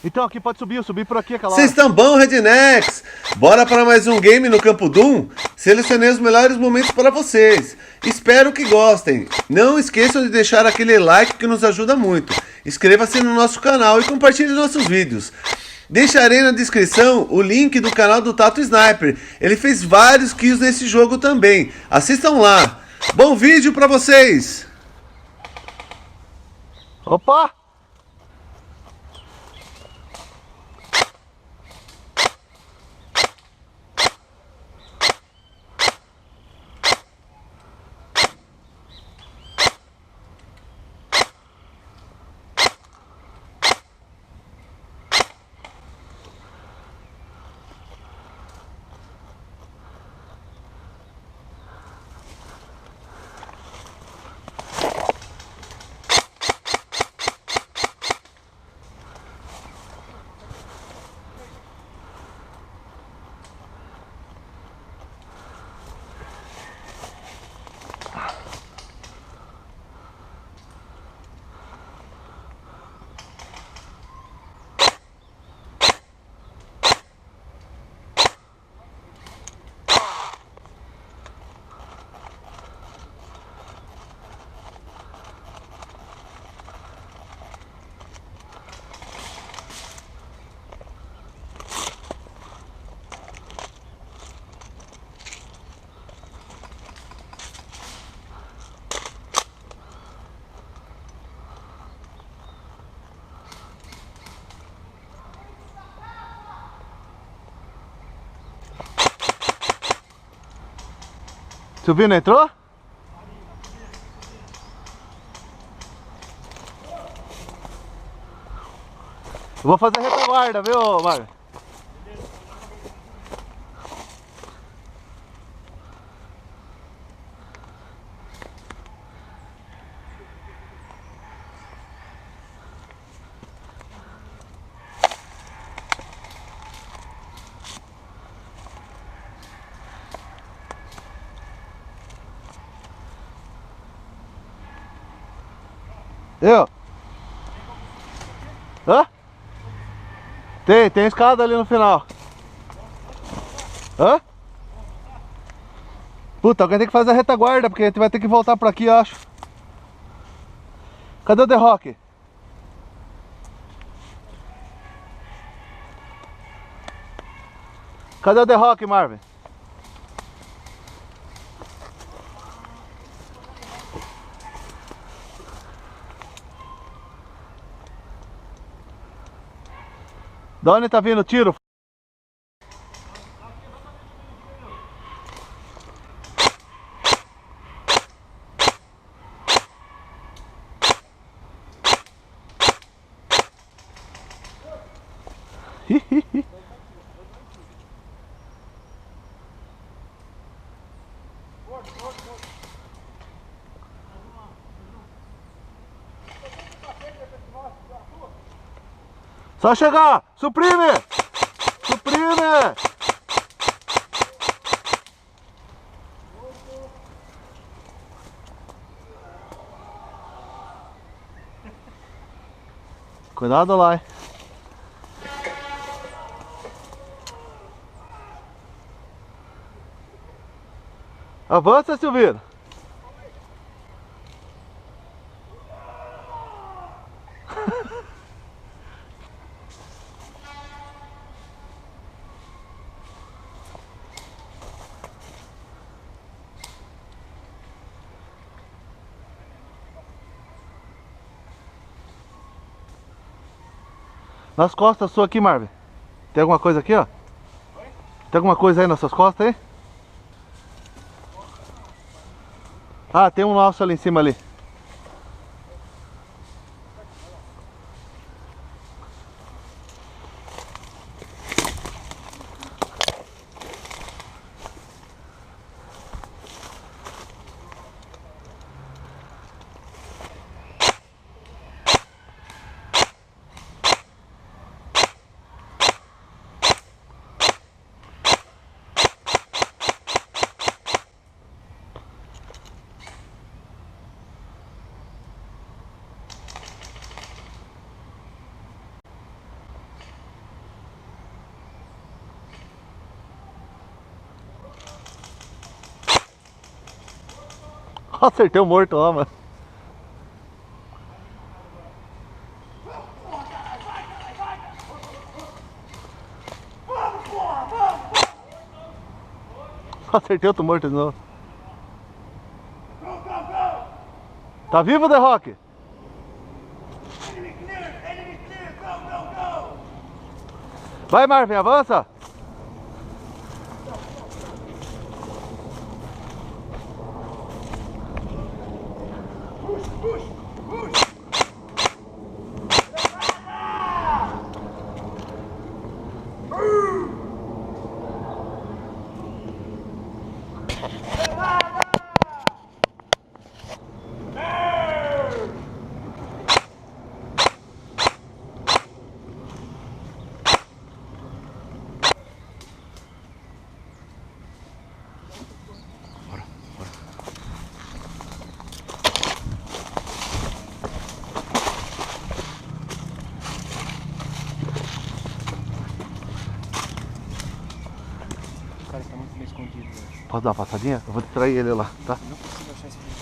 Então aqui pode subir, eu subi por aqui aquela hora. Vocês estão bom, Rednecks? Bora para mais um game no Campo Doom? Selecionei os melhores momentos para vocês. Espero que gostem. Não esqueçam de deixar aquele like que nos ajuda muito. Inscreva-se no nosso canal e compartilhe nossos vídeos. Deixarei na descrição o link do canal do Tato Sniper. Ele fez vários kills nesse jogo também. Assistam lá. Bom vídeo para vocês! Opa! Subindo, entrou? Eu vou fazer retaguarda, viu, Mário? Eu? Hã? Tem escada ali no final. Hã? Puta, alguém tem que fazer a retaguarda, porque a gente vai ter que voltar por aqui, eu acho. Cadê o The Rock? Cadê o The Rock, Marvin? Da onde tá vindo o tiro? Só chegar! Suprime! Suprime! Cuidado lá, hein? Avança, Silvino! Nas costas suas aqui, Marvin. Tem alguma coisa aqui, ó? Tem alguma coisa aí nas suas costas aí? Ah, tem um nosso ali em cima ali. Acertei o morto lá, mano. Acertei outro morto de novo. Tá vivo, The Rock? Vai, Marvin, avança. O cara está muito bem escondido, velho. Posso dar uma passadinha? Eu vou distrair ele lá, tá? Não consigo achar esse vídeo.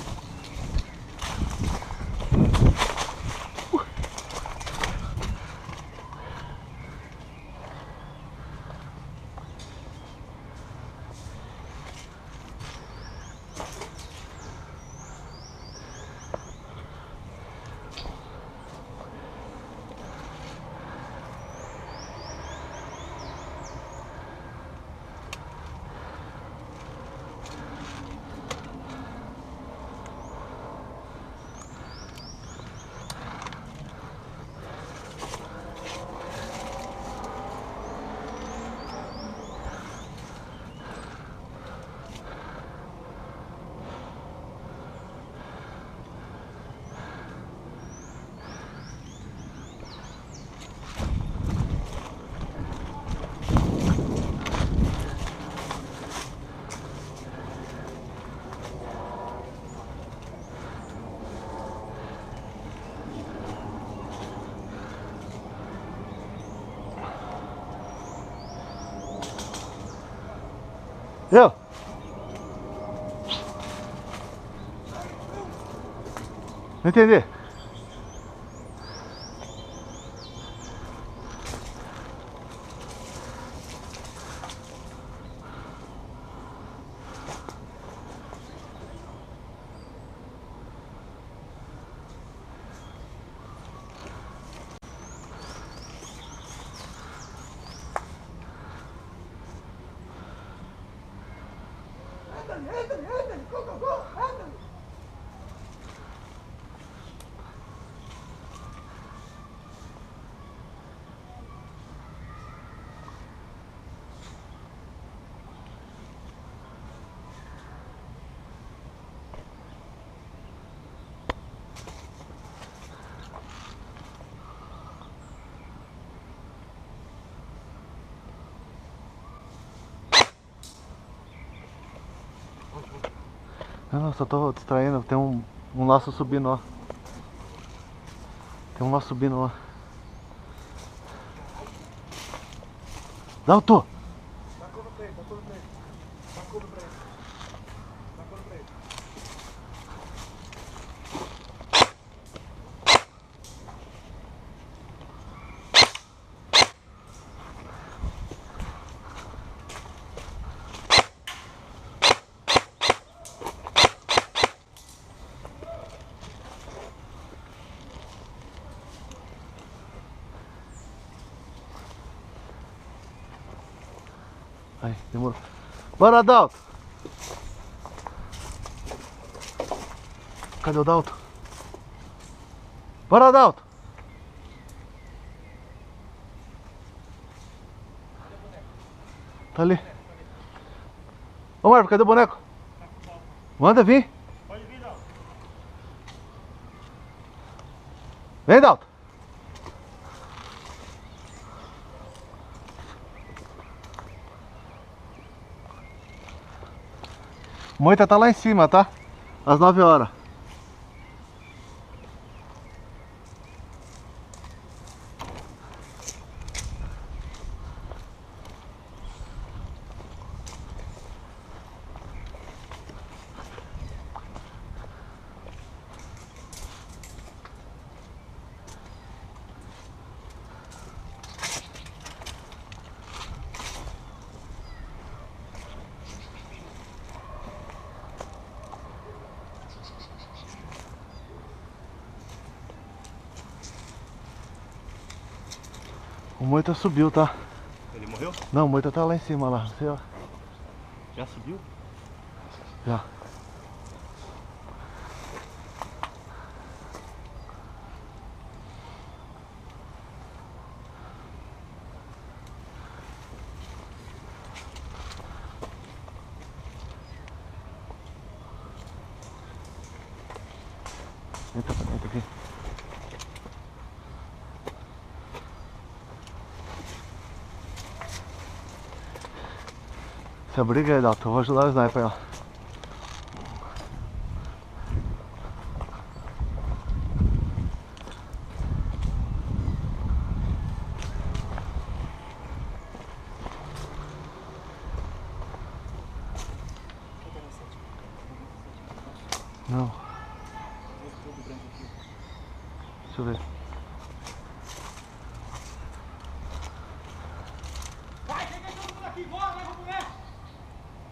Eu? Não entendi. Não, só tô distraindo, tem um laço subindo, ó. Tem um laço subindo, ó. Dalton! Dá curva pra ele, dá curva pra ele. Dá curva pra ele. Dá curva pra ele. Aí, demorou. Bora, Dalton! Cadê o Dalton? Bora, Dalton! Tá ali. Ô, Marco, cadê o boneco? Manda vir. Pode vir, Dalton. Vem, Dalton. O moita tá lá em cima, tá? Às 9 horas. O moita subiu, tá? Ele morreu? Não, o moita tá lá em cima, lá. Sei lá. Já subiu? Já. Entra pra dentro aqui. Se abriga aí, Dalton. Eu vou ajudar o sniper aí, ó. Não. Deixa eu ver. Vai, quem todo mundo aqui? Bora, leva pro mestre!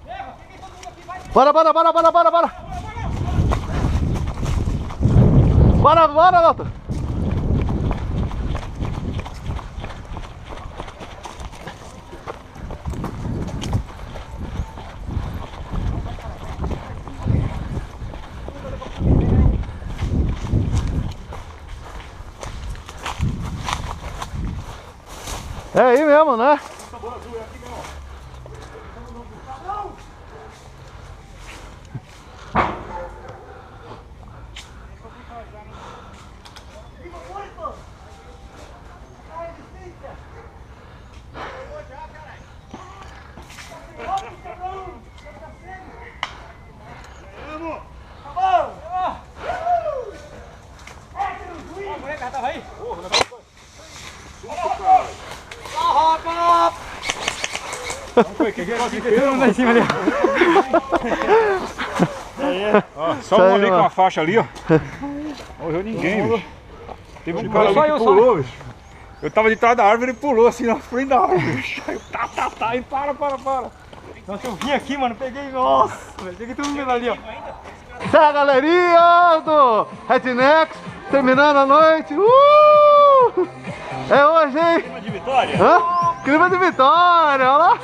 Leva, quem todo mundo aqui? Vai! Bora! Bora, Dalton! É aí mesmo, né? Só um ali com a faixa ali, ó. Não morreu ninguém, bicho. Teve um cara ali que pulou, bicho. Eu tava de trás da árvore e ele pulou assim na frente da árvore, bicho. Aí eu, tá, e para. Nossa, eu vim aqui, mano, peguei, nossa, velho, peguei todo mundo ali, ó. Essa é a galerinha do Rednecks, terminando a noite. É hoje, hein? Clima de vitória? Hã? Clima de vitória, olha lá.